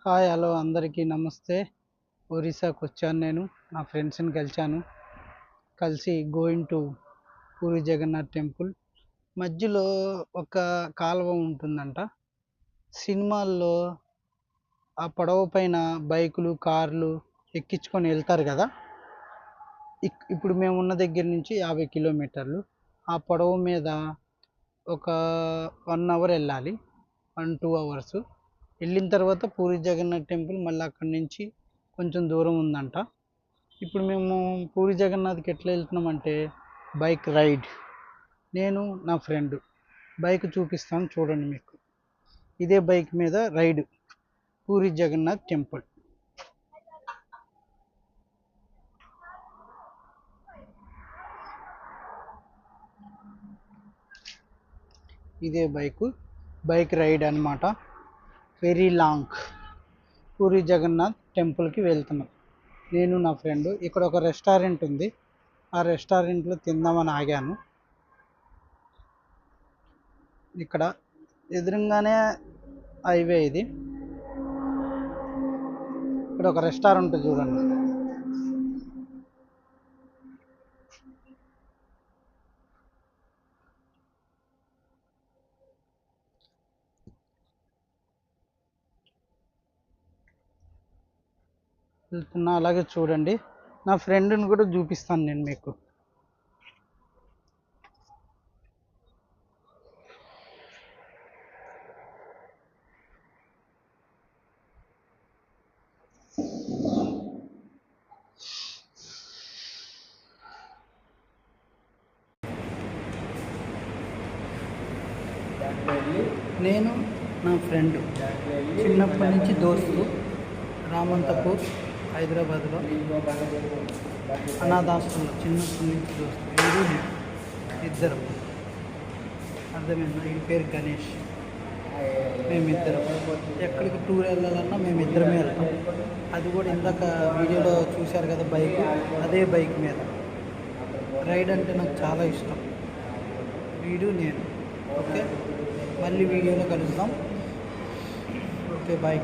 Hi hello అందరికీ నమస్తే. ఒరిస్సాకు వచ్చాను. నేను నా ఫ్రెండ్స్ని కలిసి going to Puri Jagannath temple. మధ్యలో ఒక కాలువ ఉంటుందంట. సినిమాల్లో ఆ పడవ పైన బైకులు కార్లు ఎక్కించుకొని వెళ్తారు కదా. ఇప్పుడు మేము ఉన్న దగ్గర నుంచి 50 కిలోమీటర్లు. ఆ పడవ మీద ఒక 1 అవర్ వెళ్ళాలి, 1-2 అవర్స్. వెళ్ళిన తర్వాత పూరి జగన్నాథ్ టెంపుల్ మళ్ళీ అక్కడి నుంచి కొంచెం దూరం ఉందంట. ఇప్పుడు మేము పూరి జగన్నాథ్కి ఎట్లా వెళ్తున్నామంటే బైక్ రైడ్. నేను నా ఫ్రెండ్ బైక్ చూపిస్తాను చూడండి మీకు. ఇదే బైక్ మీద రైడ్ పూరి జగన్నాథ్ టెంపుల్. ఇదే బైక్ రైడ్ అన్నమాట. Very long. పూరి జగన్నాథ్ టెంపుల్కి వెళ్తున్నాం నేను నా ఫ్రెండ్. ఇక్కడ ఒక రెస్టారెంట్ ఉంది, ఆ రెస్టారెంట్లో తిందామని ఆగాను. ఇక్కడ ఎదురుగానే హైవే ఇది. ఇక్కడ ఒక రెస్టారెంట్ చూడండి. వెళ్తున్నా, అలాగే చూడండి. నా ఫ్రెండ్ని కూడా చూపిస్తాను నేను మీకు. నేను నా ఫ్రెండ్ చిన్నప్పటి నుంచి దోస్తు. రామంతపూర్ హైదరాబాద్లో అనాథాశ్రమంలో చిన్నప్పటి నుంచి దోస్తు. వీడు నేను ఇద్దరం. అర్థమైందా? ఈ పేరు గణేష్. మేమిద్దరం ఎక్కడికి టూర్ వెళ్ళాలన్నా మేమిద్దరమే వెళ్తాం. అది కూడా ఇందాక వీడియోలో చూశారు కదా బైక్, అదే బైక్ మీద రైడ్ అంటే నాకు చాలా ఇష్టం. వీడు నేను. ఓకే, మళ్ళీ వీడియోలో కలుద్దాం. Okay, bye.